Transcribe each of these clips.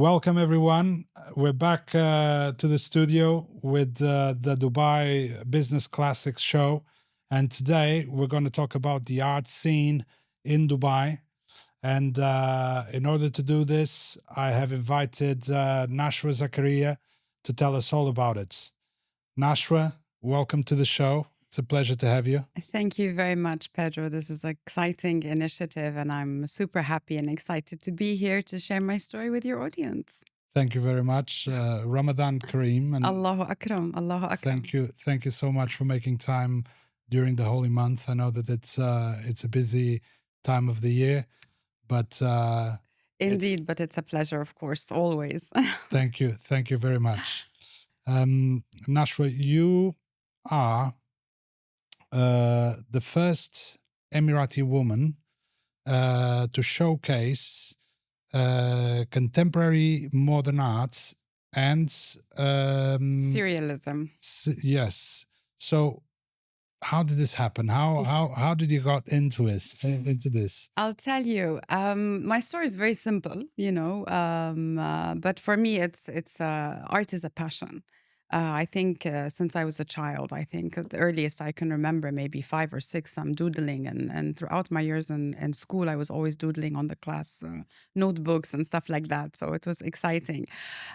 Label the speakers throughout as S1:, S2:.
S1: Welcome, everyone. We're back to the studio with the Dubai Business Classics show. And today we're going to talk about the art scene in Dubai. And in order to do this, I have invited Nashwa Zakaria to tell us all about it. Nashwa, welcome to the show. It's a pleasure to have you.
S2: Thank you very much, Pedro. This is an exciting initiative, and I'm super happy and excited to be here to share my story with your audience.
S1: Thank you very much. Ramadan Kareem. And
S2: Allahu Akram, Allahu Akram.
S1: Thank you so much for making time during the holy month. I know that it's a busy time of the year, but
S2: indeed, but it's a pleasure, of course, always.
S1: Thank you very much. Nashwa, you are the first Emirati woman to showcase contemporary modern arts and
S2: Surrealism.
S1: Yes. So, how did this happen? How did you got into this?
S2: I'll tell you. My story is very simple, but for me, it's art is a passion. I think since I was a child, I think the earliest I can remember, maybe 5 or 6, I'm doodling. And throughout my years in school, I was always doodling on the class notebooks and stuff like that. So it was exciting.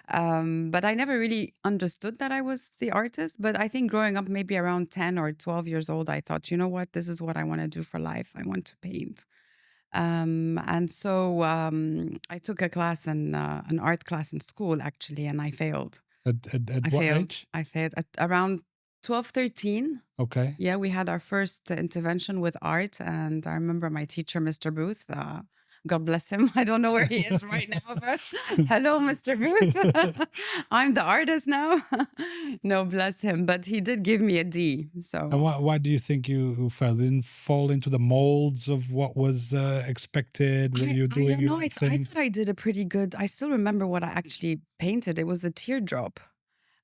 S2: But I never really understood that I was the artist. But I think growing up, maybe around 10 or 12 years old, I thought, you know what, this is what I want to do for life. I want to paint. And so I took a class, an art class in school, actually, and I failed.
S1: At what age?
S2: I failed at around 12, 13.
S1: Okay.
S2: Yeah, we had our first intervention with art. And I remember my teacher, Mr. Booth, God bless him. I don't know where he is right now, but hello, Mr. Booth. I'm the artist now. No, bless him. But he did give me a D. So.
S1: And why do you think you fell? Didn't fall into the molds of what was expected when you're doing your thing?
S2: I thought I did a pretty good. I still remember what I actually painted. It was a teardrop.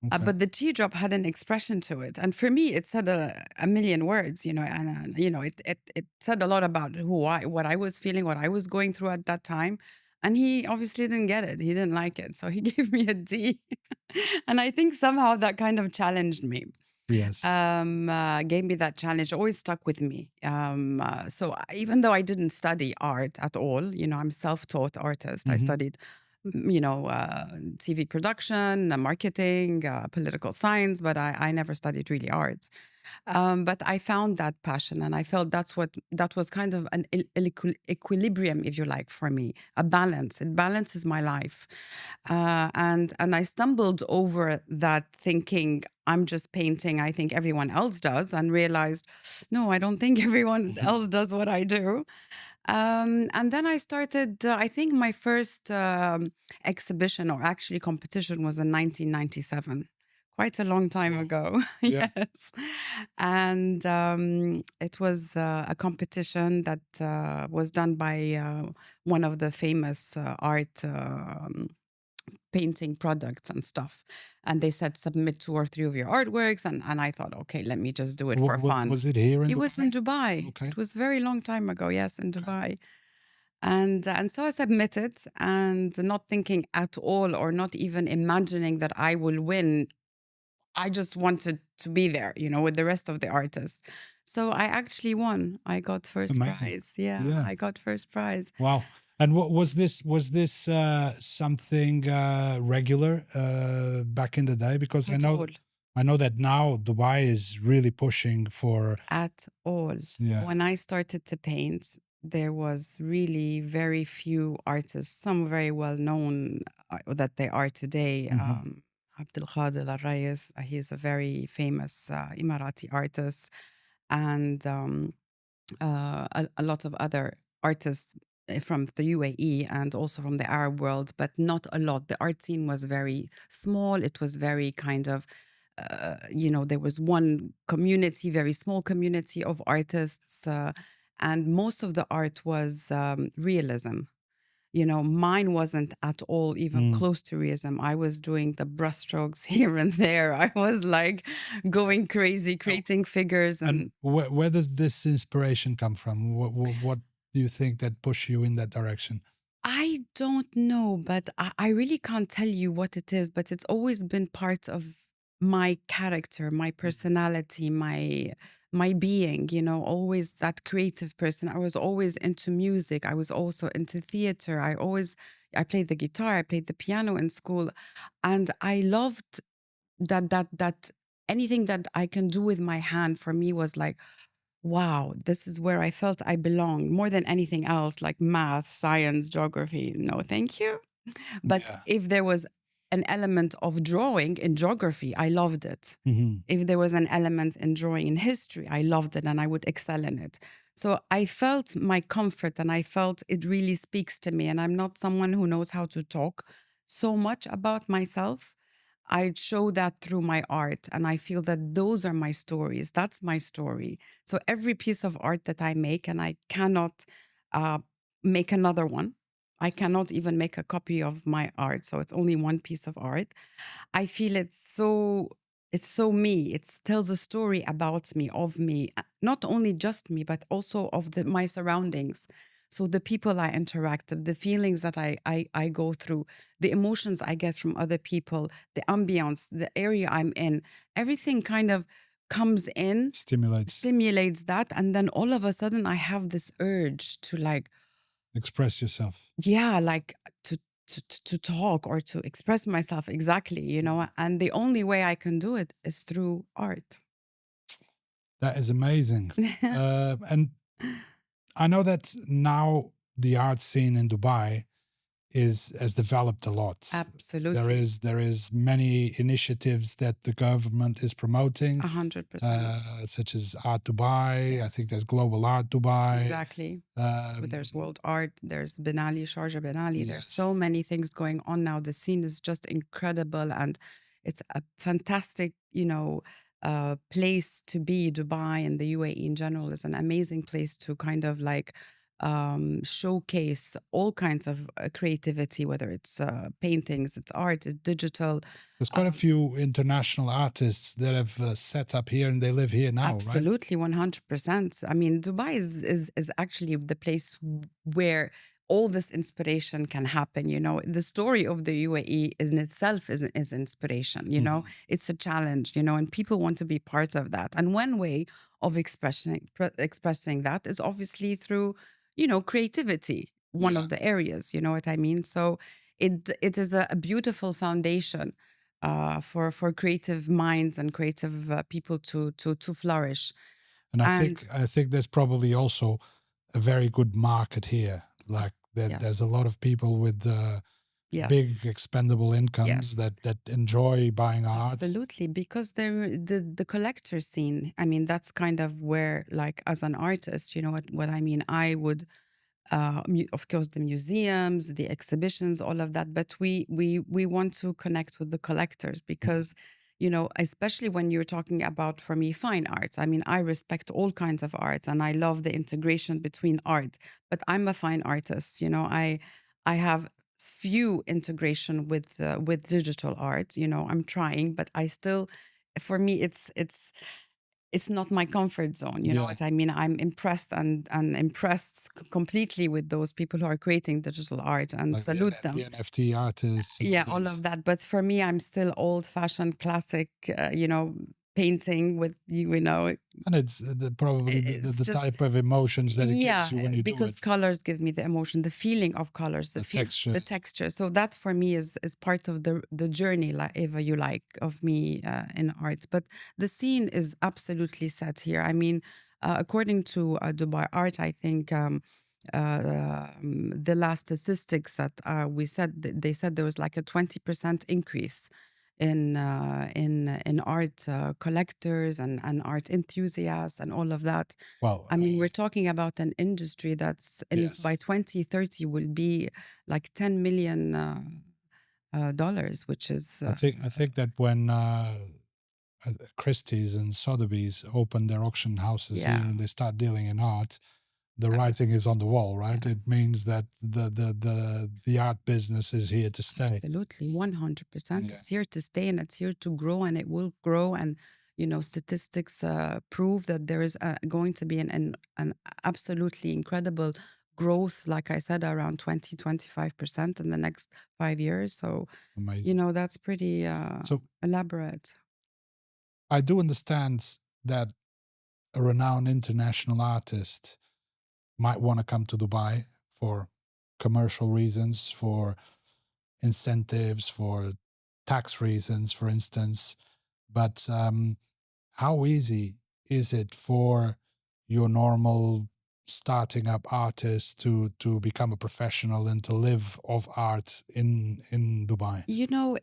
S2: Okay. But the teardrop had an expression to it, and for me, it said a million words, and it said a lot about what I was feeling, what I was going through at that time. And he obviously didn't get it; he didn't like it, so he gave me a D. And I think somehow that kind of challenged me.
S1: Yes.
S2: Gave me that challenge, always stuck with me. So even though I didn't study art at all, I'm a self-taught artist. I studied TV production, marketing, political science, but I never studied really art. But I found that passion, and I felt that was kind of an equilibrium, if you like, for me, a balance. It balances my life. And I stumbled over that thinking, I'm just painting, I think everyone else does, and realized, no, I don't think everyone else does what I do. And then I started, I think my first exhibition, or actually competition, was in 1997. Quite a long time ago.
S1: Yeah.
S2: Yes. And it was a competition that was done by one of the famous art painting products and stuff. And they said, submit 2 or 3 of your artworks. And I thought, okay, let me just do it for fun.
S1: Was it here in Dubai?
S2: It was in Dubai.
S1: Okay.
S2: It was a very long time ago. Yes, in Dubai. And so I submitted, and not thinking at all, or not even imagining that I will win. I just wanted to be there, with the rest of the artists. So I actually won. I got first prize. Yeah, I got first prize.
S1: Wow. And what was this? Was this something regular back in the day? Because I know that now Dubai is really pushing for
S2: at all.
S1: Yeah.
S2: When I started to paint, there was really very few artists. Some very well known that they are today. Abdul Qadir Al-Rayes, he is a very famous Emirati artist, and a lot of other artists from the UAE and also from the Arab world, but not a lot. The art scene was very small. It was very kind of, there was one community, very small community of artists, and most of the art was realism. Mine wasn't at all even close to realism. I was doing the brushstrokes here and there. I was like going crazy, creating figures.
S1: And where does this inspiration come from? What do you think that pushed you in that direction?
S2: I don't know, but I really can't tell you what it is, but it's always been part of my character, my personality, my being, always that creative person. I was always into music. I was also into theater. I played the guitar, I played the piano in school, and I loved that anything that I can do with my hand for me was like, wow, this is where I felt I belonged more than anything else, like math, science, geography. No, thank you. But
S1: Yeah.
S2: if there was an element of drawing in geography, I loved it. If there was an element in drawing in history, I loved it and I would excel in it. So I felt my comfort and I felt it really speaks to me. And I'm not someone who knows how to talk so much about myself. I show that through my art, and I feel that those are my stories. That's my story. So every piece of art that I make, and I cannot uh, make another one. I cannot even make a copy of my art. So it's only one piece of art. I feel it's so me. It tells a story about me, of me, not only just me, but also of my surroundings. So the people I interact with, the feelings that I go through, the emotions I get from other people, the ambience, the area I'm in, everything kind of comes in, stimulates that. And then all of a sudden I have this urge to like
S1: express yourself.
S2: Yeah, like to talk or to express myself exactly, and the only way I can do it is through art.
S1: That is amazing. And I know that now the art scene in Dubai has developed a lot.
S2: Absolutely.
S1: There is many initiatives that the government is promoting,
S2: 100%.
S1: such as Art Dubai.
S2: Yes.
S1: I think there's Global Art Dubai.
S2: Exactly. There's World Art, there's Ben Ali, Sharjah Ben Ali. There's
S1: Yes.
S2: so many things going on now. The scene is just incredible, and it's a fantastic, place to be. Dubai and the UAE in general is an amazing place to kind of like showcase all kinds of creativity, whether it's paintings, it's art, it's digital.
S1: There's quite a few international artists that have set up here and they live here now,
S2: Absolutely,
S1: right?
S2: 100%. I mean, Dubai is actually the place where all this inspiration can happen. The story of the UAE in itself is inspiration. It's a challenge. And people want to be part of that. And one way of expressing that is obviously through, creativity. One of the areas. You know what I mean? So it is a beautiful foundation for creative minds and creative people to flourish.
S1: And I think there's probably also a very good market here. Like there's a lot of people with big expendable incomes that enjoy buying art.
S2: Absolutely, because the collector scene. I mean, that's kind of where, like, as an artist, you know what I mean. I would of course the museums, the exhibitions, all of that, but we want to connect with the collectors because especially when you're talking about, for me, fine arts. I mean, I respect all kinds of arts and I love the integration between art, but I'm a fine artist. I have few integration with digital art. I'm trying, but I still, for me, it's not my comfort zone. You know what I mean? I'm impressed and impressed completely with those people who are creating digital art and
S1: like
S2: salute them.
S1: The NFT artists.
S2: Yeah, all of that. But for me, I'm still old fashioned classic, painting with,
S1: and it's probably the type of emotions that it gives you when you do it.
S2: Because colors give me the emotion, the feeling of colors, the texture. So that for me is part of the journey, like, if you like, of me in art. But the scene is absolutely set here. I mean, according to Dubai Art, I think the last statistics that we said, they said there was like a 20% increase in art collectors and art enthusiasts and all of that.
S1: Well,
S2: I mean, we're talking about an industry that's by 2030 will be like $10 million, which is
S1: I think that when Christie's and Sotheby's open their auction houses here and they start dealing in art, the writing is on the wall, right? It means that the art business is here to stay.
S2: Absolutely, 100%. It's here to stay and it's here to grow, and it will grow. And statistics prove that there is going to be an absolutely incredible growth, like I said, around 20-25% in the next 5 years. So,
S1: Amazing.
S2: that's pretty
S1: So
S2: elaborate.
S1: I do understand that a renowned international artist might want to come to Dubai for commercial reasons, for incentives, for tax reasons, for instance. But how easy is it for your normal starting up artist to become a professional and to live of art in Dubai?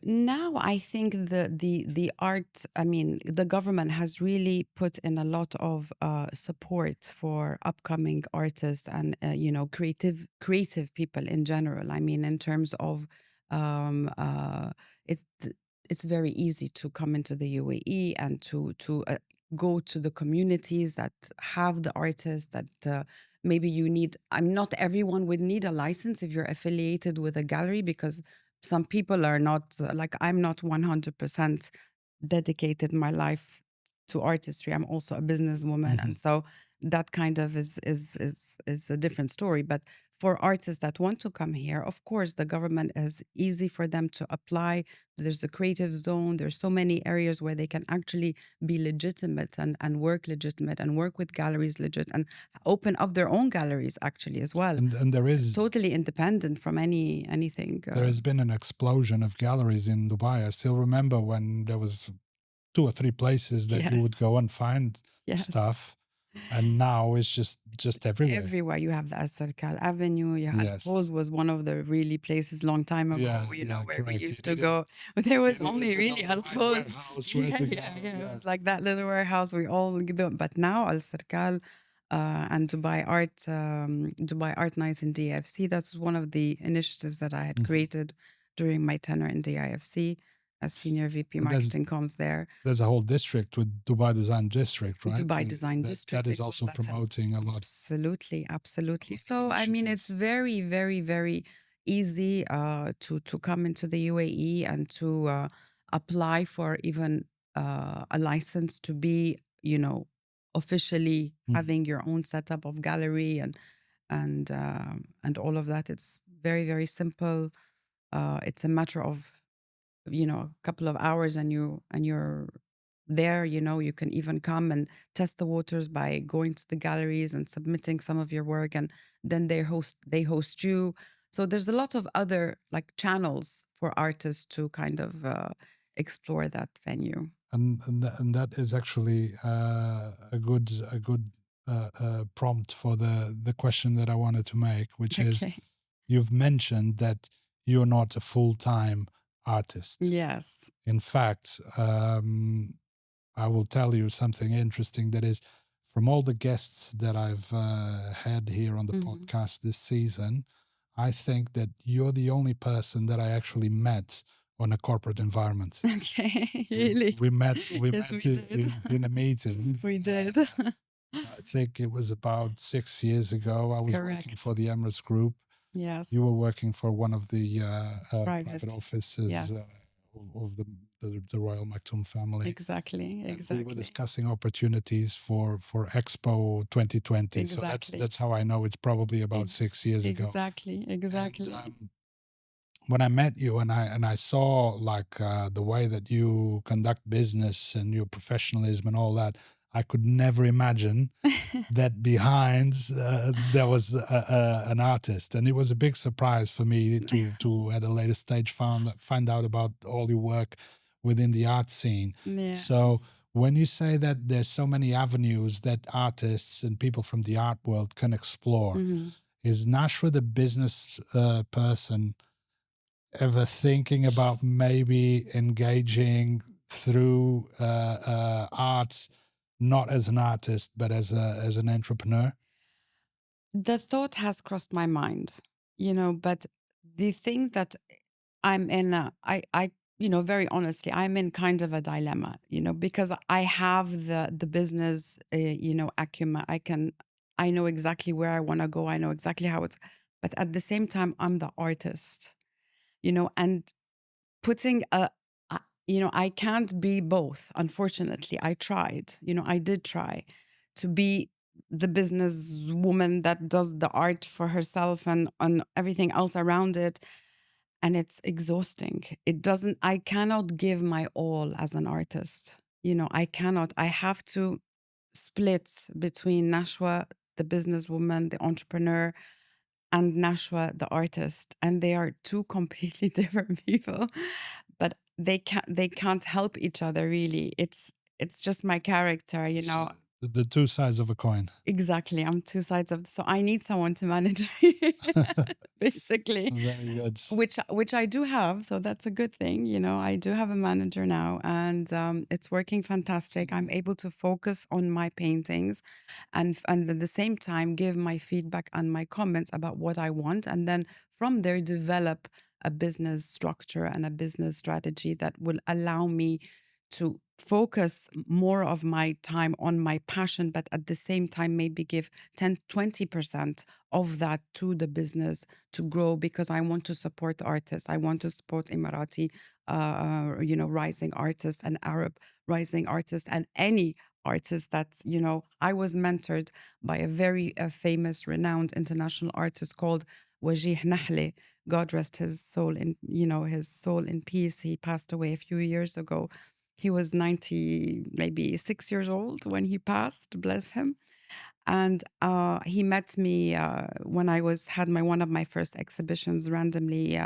S2: Now I think the art, I mean, the government has really put in a lot of support for upcoming artists and creative people in general. I mean, in terms of um, uh, it's it's very easy to come into the UAE and to go to the communities that have the artists that. Maybe you need, I'm not everyone would need a license if you're affiliated with a gallery, because some people are not like, I'm not 100% dedicated my life to artistry. I'm also a businesswoman,
S1: Mhm.
S2: and so that kind of is a different story. But for artists that want to come here, of course the government is easy for them to apply. There's the creative zone, there's so many areas where they can actually be legitimate and work legitimate and work with galleries legit and open up their own galleries actually as well,
S1: And
S2: totally independent from anything.
S1: there has been an explosion of galleries in Dubai. I still remember when there was 2 or 3 places that
S2: Yeah.
S1: you would go and find
S2: Yes.
S1: stuff, and now it's just everywhere.
S2: Everywhere you have the Asarkal Avenue. You had
S1: Yes.
S2: Rose was one of the really places long time ago,
S1: Yeah,
S2: where we
S1: correct.
S2: used to go. But there was
S1: You
S2: only
S1: needed to know
S2: really
S1: the
S2: Al
S1: right
S2: Rose.
S1: warehouse where to go.
S2: It
S1: Yeah.
S2: was like that little warehouse we all do. But now Al Sarkal and Dubai Art Nights in DIFC. That's one of the initiatives that I had
S1: Mhm.
S2: created during my tenure in DIFC as senior VP
S1: And
S2: marketing comms there.
S1: there's a whole district with Dubai Design District, right?
S2: Dubai Design District.
S1: That is also promoting a lot.
S2: Absolutely, absolutely.
S1: Lot of
S2: So I mean, it's
S1: initiatives.
S2: very, very, very easy to come into the UAE and to apply for even a license to be, officially
S1: Mhm.
S2: having your own setup of gallery and all of that. It's very, very simple. It's a matter of a couple of hours and you're there. You can even come and test the waters by going to the galleries and submitting some of your work, and then they host you. So there's a lot of other like channels for artists to kind of explore that venue.
S1: And that is actually a good prompt for the question that I wanted to make, which is,
S2: Okay.
S1: you've mentioned that you're not a full-time artist.
S2: Yes.
S1: In fact, I will tell you something interesting. That is, from all the guests that I've had here on the podcast this season, I think that you're the only person that I actually met on a corporate environment.
S2: Okay. Really?
S1: We met
S2: Yes, we did.
S1: in a meeting.
S2: We did.
S1: I think it was about 6 years ago. I was working
S2: Correct.
S1: for the Emirates Group.
S2: Yes.
S1: You were working for one of the private
S2: Private.
S1: offices
S2: Yes.
S1: of the Royal Maktoum family.
S2: Exactly.
S1: And we were
S2: Exactly.
S1: discussing opportunities for Expo 2020. So
S2: Exactly.
S1: that's how I know it's probably about 6 years ago.
S2: Exactly. Exactly.
S1: And when I met you and I saw like the way that you conduct business and your professionalism and all that, I could never imagine that behind there was an artist, and it was a big surprise for me to at a later stage find out about all your work within the art scene.
S2: Yeah.
S1: So when you say that there's so many avenues that artists and people from the art world can explore, is Nashwa the business person ever thinking about maybe engaging through art, not as an artist but as an entrepreneur?
S2: The thought has crossed my mind, but the thing that I'm in, very honestly, I'm in kind of a dilemma, because I have the business, acumen. I know exactly where I want to go. I know exactly how it's, but at the same time, I'm the artist, and putting I can't be both. Unfortunately, I tried, I did try to be the business woman that does the art for herself and everything else around it. And it's exhausting. It doesn't, I cannot give my all as an artist. You know, I cannot. I have to split between Nashwa, the businesswoman, the entrepreneur, and Nashwa, the artist. And they are two completely different people, but they can't help each other really. It's just my character, you know.
S1: The two sides of a coin.
S2: Exactly. I'm two sides of, so I need someone to manage me, basically.
S1: Very good.
S2: Which I do have, so that's a good thing. You know, I do have a manager now, and it's working fantastic. I'm able to focus on my paintings, and at the same time give my feedback and my comments about what I want, and then from there develop a business structure and a business strategy that will allow me to focus more of my time on my passion, but at the same time maybe give 10-20% of that to the business to grow, because I want to support artists. I want to support Emirati, you know, rising artists and Arab rising artists and any artist that's, you know, I was mentored by a very famous, renowned international artist called Wajih Nahle. God rest his soul in, you know, his soul in peace. He passed away a few years ago. He was 90, maybe 6 years old when he passed, bless him. And he met me when I had one of my first exhibitions, randomly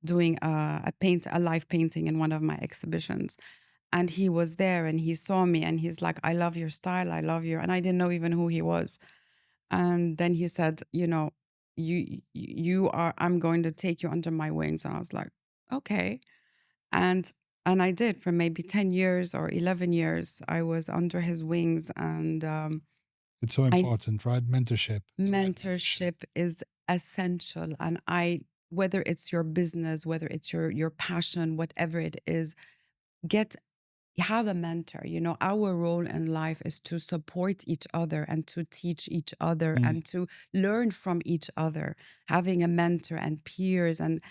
S2: doing a live painting in one of my exhibitions. And he was there and he saw me and he's like, I love your style, I love your, and I didn't know even who he was. And then he said, you know, you are, I'm going to take you under my wings. And I was like, okay. And I did for maybe 10 years or 11 years. I was under his wings, and
S1: it's so important, right? Mentorship.
S2: Mentorship is essential. And whether it's your business, whether it's your passion, whatever it is, have a mentor. You know, our role in life is to support each other and to teach each other and to learn from each other. Having a mentor and peers and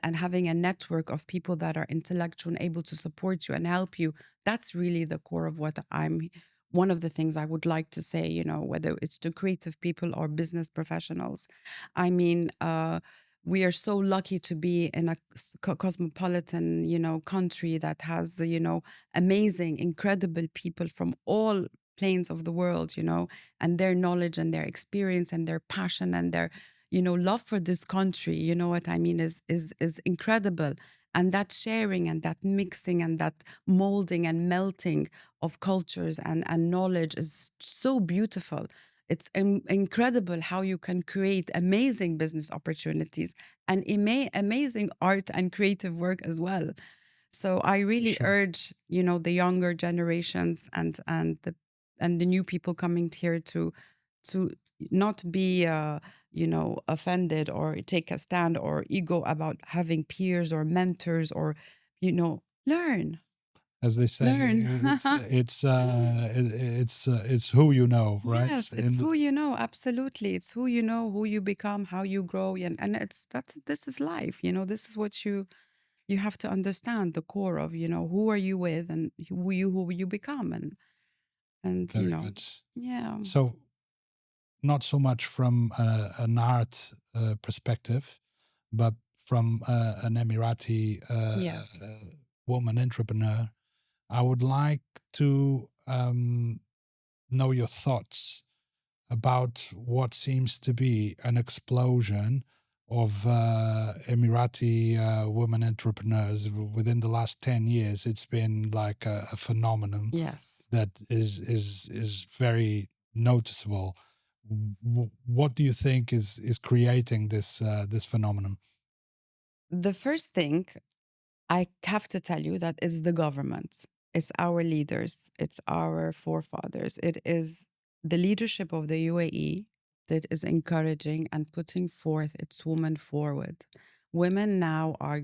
S2: having a network of people that are intellectual and able to support you and help you. That's really the core of what one of the things I would like to say, you know, whether it's to creative people or business professionals. I mean, we are so lucky to be in a cosmopolitan, you know, country that has, you know, amazing, incredible people from all planes of the world, you know, and their knowledge and their experience and their passion and their, you know, love for this country, you know what I mean, is incredible. And that sharing and that mixing and that molding and melting of cultures and knowledge is so beautiful. It's incredible how you can create amazing business opportunities and amazing art and creative work as well. So I really urge, you know, the younger generations and the new people coming here to not be you know, offended or take a stand or ego about having peers or mentors, or, you know, learn.
S1: As they say,
S2: Learn.
S1: it's who you know, right?
S2: Yes, it's who you know. Absolutely, it's who you know, who you become, how you grow, and this is life. You know, this is what you have to understand the core of, you know, who are you with and who you become, and you
S1: Very
S2: know,
S1: good.
S2: yeah.
S1: So not so much from an art perspective, but from an Emirati
S2: Yes.
S1: woman entrepreneur, I would like to know your thoughts about what seems to be an explosion of Emirati women entrepreneurs within the last 10 years. It's been like a phenomenon
S2: Yes.
S1: that is very noticeable. What do you think is creating this phenomenon?
S2: The first thing I have to tell you that it's the government. It's our leaders. It's our forefathers. It is the leadership of the UAE that is encouraging and putting forth its women forward. Women now are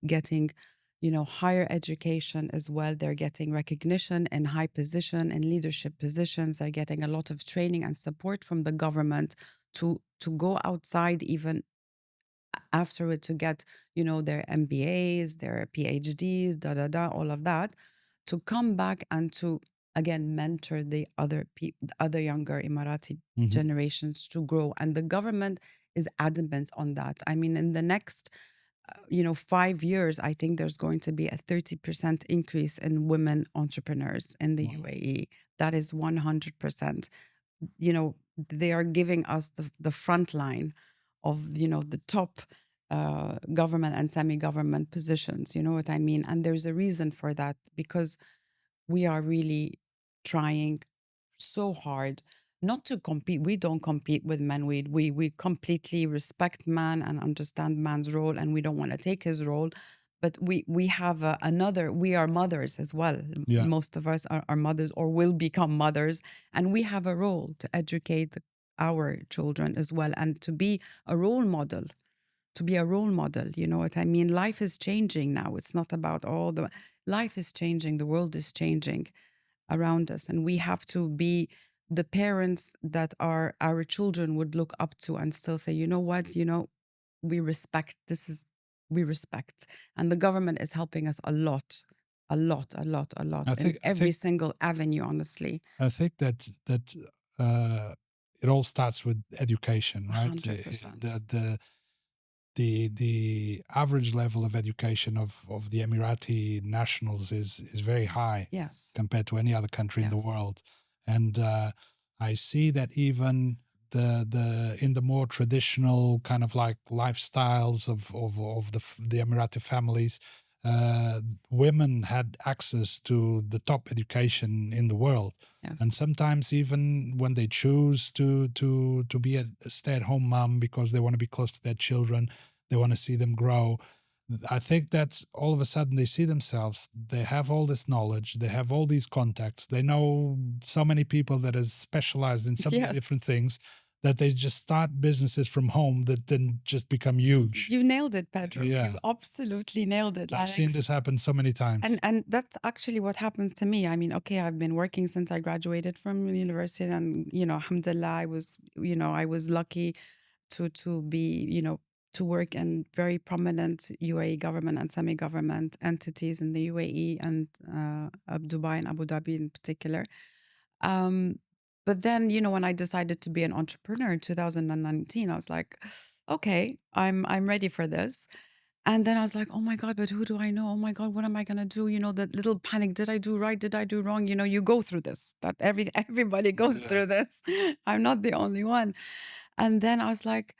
S2: getting, you know, higher education as well. They're getting recognition in high position and leadership positions. They're getting a lot of training and support from the government to go outside even afterward to get, you know, their MBAs, their PhDs, all of that, to come back and to again mentor the other younger Emirati generations to grow. And the government is adamant on that. I mean, in the next 5 years, I think there's going to be a 30% increase in women entrepreneurs in the UAE. That is 100%. They are giving us the front line of, the top government and semi-government positions. You know what I mean? And there's a reason for that, because we are really trying so hard not to compete. We don't compete with men. We completely respect man and understand man's role, and we don't want to take his role. But we have another. We are mothers as well.
S1: Yeah.
S2: Most of us are mothers or will become mothers, and we have a role to educate our children as well, and to be a role model. You know what I mean? Life is changing now. It's not about all the life is changing. The world is changing around us, and we have to be the parents that our children would look up to and still say, you know what, we respect. We respect, and the government is helping us a lot, in every single avenue. Honestly,
S1: I think that it all starts with education, right?
S2: 100%.
S1: The average level of education of the Emirati nationals is very high,
S2: yes,
S1: compared to any other country in the world. And I see that even in the more traditional kind of like lifestyles of the Emirati families, women had access to the top education in the world.
S2: Yes.
S1: And sometimes even when they choose to be a stay-at-home mom because they want to be close to their children, they want to see them grow, I think that all of a sudden they see themselves, they have all this knowledge, they have all these contacts, they know so many people that is specialized in so many different things, that they just start businesses from home that then just become huge.
S2: You nailed it, Pedro.
S1: Yeah.
S2: You absolutely nailed it.
S1: I've seen this happen so many times.
S2: And that's actually what happens to me. I mean, okay, I've been working since I graduated from university, and alhamdulillah, I was lucky to be, to work in very prominent UAE government and semi-government entities in the UAE and Dubai and Abu Dhabi in particular. But then, when I decided to be an entrepreneur in 2019, I was like, okay, I'm ready for this. And then I was like, oh my God, but who do I know? Oh my God, what am I going to do? That little panic. Did I do right? Did I do wrong? You go through this. That everybody goes through this. I'm not the only one. And then I was like,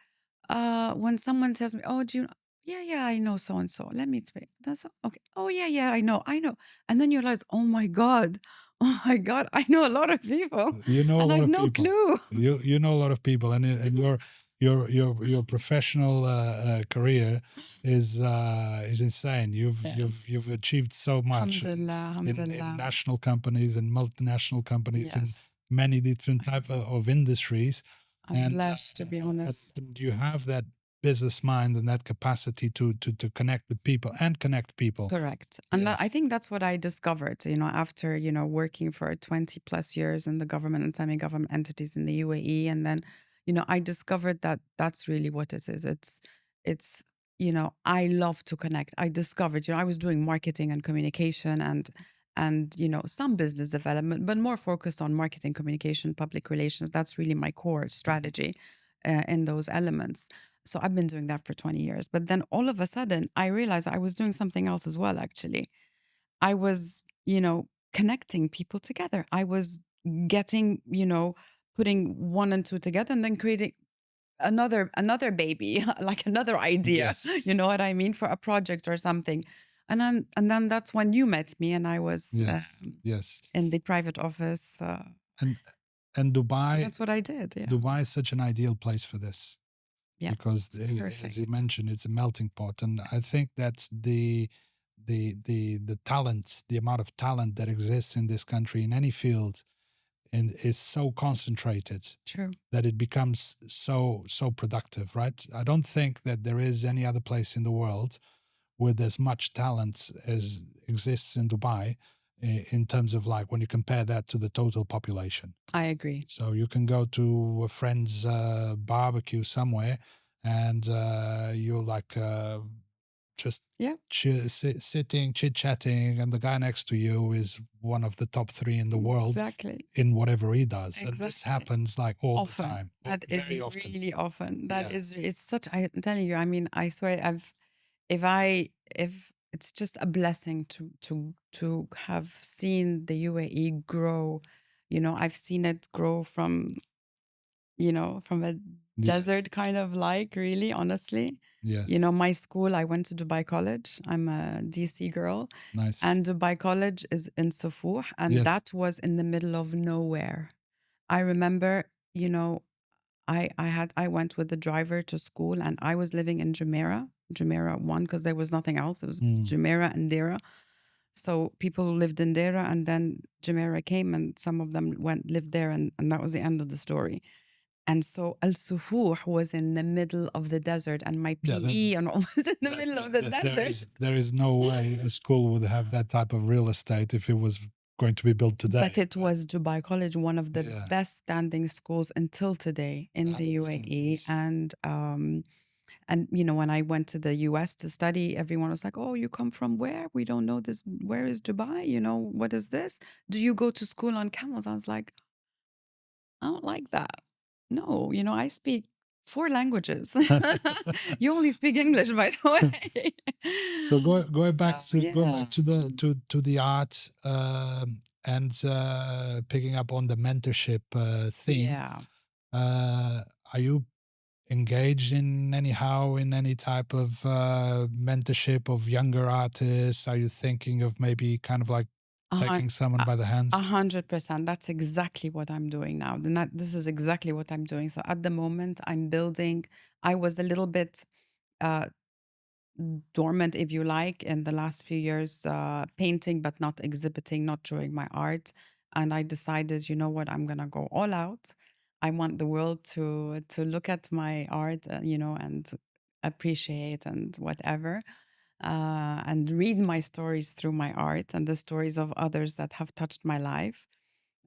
S2: when someone tells me, oh, do you know? Yeah, I know so and so. Let me explain. That's okay. Oh, yeah, I know. And then you realize, oh my God, I know a lot of people.
S1: You know,
S2: and
S1: a lot
S2: I have
S1: of
S2: no
S1: people.
S2: clue.
S1: You know a lot of people, and your professional career is insane. You've achieved so much in national companies and multinational companies in many different type of industries.
S2: I'm blessed, to be honest.
S1: And you have that business mind and that capacity to connect with people and connect people.
S2: Correct. And I think that's what I discovered, after, working for 20 plus years in the government and semi-government entities in the UAE. And then, I discovered that that's really what it is. It's, I love to connect. I discovered, I was doing marketing and communication and some business development, but more focused on marketing, communication, public relations. That's really my core strategy in those elements. So I've been doing that for 20 years. But then all of a sudden, I realized I was doing something else as well, actually. I was, connecting people together. I was getting, putting one and two together and then creating another baby, like another idea.
S1: Yes.
S2: You know what I mean? For a project or something. And then that's when you met me, and I was in the private office.
S1: And Dubai.
S2: That's what I did. Yeah.
S1: Dubai is such an ideal place for this.
S2: Yeah,
S1: because as you mentioned, it's a melting pot, and I think that's the talent, the amount of talent that exists in this country in any field, and is so concentrated.
S2: True.
S1: That it becomes so productive, right? I don't think that there is any other place in the world with as much talent as exists in Dubai, in terms of like when you compare that to the total population.
S2: I agree.
S1: So you can go to a friend's barbecue somewhere, and you're like just
S2: Yeah,
S1: sitting, chit chatting, and the guy next to you is one of the top 3 in the world
S2: exactly.
S1: in whatever he does. And this
S2: Exactly.
S1: happens like all the
S2: Often.
S1: time,
S2: That
S1: very
S2: is
S1: often.
S2: really often. That
S1: Yeah.
S2: is, it's such, I'm telling you, I mean, I swear if it's just a blessing to have seen the UAE grow, I've seen it grow from a
S1: Yes.
S2: desert kind of like, really, honestly.
S1: Yes.
S2: My school, I went to Dubai College. I'm a DC girl.
S1: Nice.
S2: And Dubai College is in Sufuh, and
S1: Yes.
S2: that was in the middle of nowhere. I remember, I went with the driver to school, and I was living in Jumeirah 1, because there was nothing else. It was Jumeirah and Dera. So people lived in Dera, and then Jumeirah came, and some of them lived there, and that was the end of the story. And so Al Sufuh was in the middle of the desert, and my PE and all was in the middle of the desert.
S1: There is no way a school would have that type of real estate if it was going to be built today.
S2: But it was Dubai College, one of the
S1: Yeah.
S2: best standing schools until today in the UAE.
S1: Yes.
S2: And when I went to the US to study, everyone was like, "Oh, you come from where? We don't know this. Where is Dubai? What is this? Do you go to school on camels?" I was like, "I don't like that. No, I speak 4 languages. You only speak English, by the way."
S1: So going back to the art, and picking up on the mentorship theme.
S2: Yeah.
S1: Are you engaged in any type of mentorship of younger artists? Are you thinking of maybe kind of like taking someone by the hands?
S2: 100%. That's exactly what I'm doing now. This is exactly what I'm doing. So at the moment, I'm building. I was a little bit dormant, if you like, in the last few years, painting, but not exhibiting, not showing my art. And I decided, you know what, I'm gonna go all out. I want the world to look at my art, and appreciate and whatever, and read my stories through my art and the stories of others that have touched my life.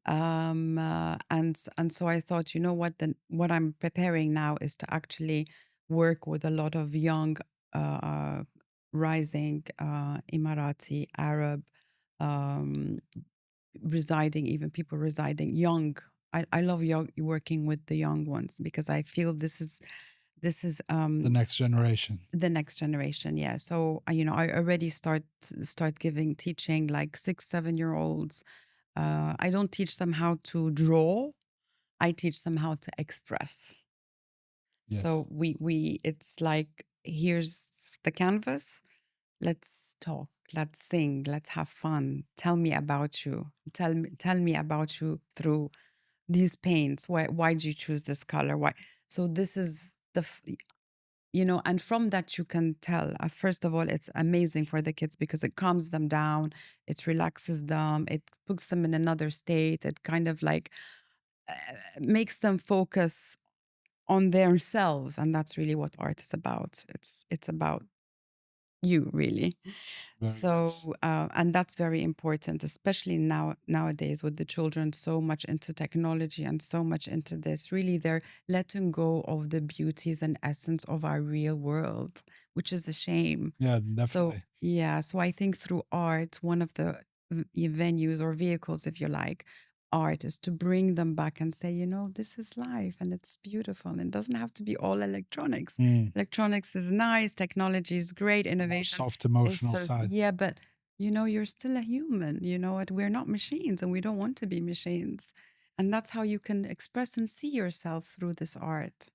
S2: And so I thought, you know what, then what I'm preparing now is to actually work with a lot of young, uh, rising Emirati, Arab, um, even people residing young. I love working with the young ones, because I feel this is
S1: The next generation.
S2: the next generation. Yeah. So I already start teaching like 6, 7 year olds. I don't teach them how to draw. I teach them how to express. So it's like, here's the canvas. Let's talk. Let's sing. Let's have fun. Tell me about you. Tell me about you through these paints. Why did you choose this color? Why? So this is and from that you can tell. First of all, it's amazing for the kids because it calms them down, it relaxes them, it puts them in another state. It kind of like makes them focus on themselves, and that's really what art is about. It's about you, really. So and that's very important, especially nowadays, with the children so much into technology and so much into this. Really, they're letting go of the beauties and essence of our real world, which is a shame.
S1: Yeah, definitely.
S2: So I think through art, one of the venues or vehicles, if you like, art is to bring them back and say, this is life and it's beautiful, and it doesn't have to be all electronics. Electronics is nice, technology is great, innovation,
S1: soft emotional side.
S2: Yeah, but you're still a human. You know what? We're not machines, and we don't want to be machines. And that's how you can express and see yourself through this art.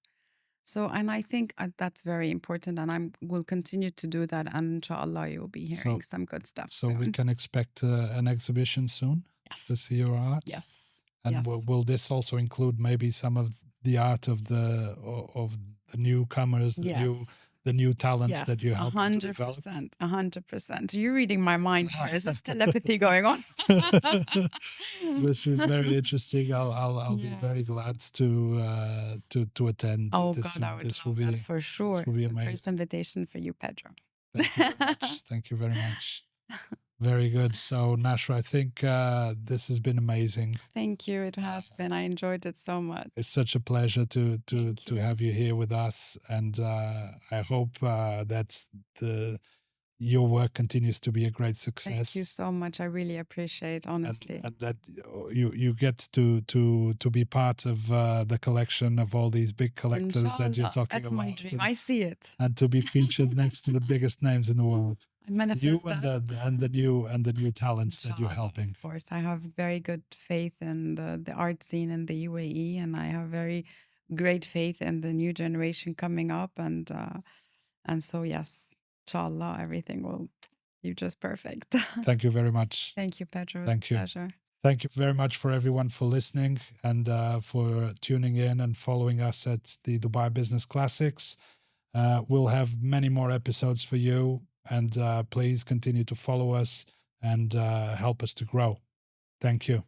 S2: So, and I think that's very important, and I will continue to do that. And inshallah, you'll be hearing some good stuff.
S1: So
S2: soon.
S1: we can expect an exhibition soon.
S2: Yes.
S1: To see your art.
S2: Yes.
S1: And
S2: yes.
S1: will this also include maybe some of the art of the newcomers, the new talents that you help to develop?
S2: 100%. You're reading my mind. Is this telepathy going on?
S1: This is very interesting. I'll be very glad to attend.
S2: Oh God, I would love that for sure.
S1: This will be amazing.
S2: First invitation for you, Pedro.
S1: Thank you very much. Thank you very much. Very good. So Nashwa, I think this has been amazing.
S2: Thank you. It has been. I enjoyed it so much.
S1: It's such a pleasure to have you here with us, and I hope that's the your work continues to be a great
S2: Thank
S1: success.
S2: you so much. I really appreciate, honestly.
S1: And that you get to be part of the collection of all these big collectors that you're
S2: Inshallah,
S1: talking
S2: that's
S1: about.
S2: my dream. I see it.
S1: And to be featured next to the biggest names in the world.
S2: I manifest
S1: You
S2: that.
S1: and the new talents that you're
S2: Inshallah,
S1: helping.
S2: of course, I have very good faith in the art scene in the UAE, and I have very great faith in the new generation coming up, and so yes, inshallah, everything will be just perfect.
S1: Thank you very much.
S2: Thank you, Pedro.
S1: Thank you.
S2: Pleasure.
S1: Thank you very much for everyone for listening and for tuning in and following us at the Dubai Business Classics. We'll have many more episodes for you, and please continue to follow us and help us to grow. Thank you.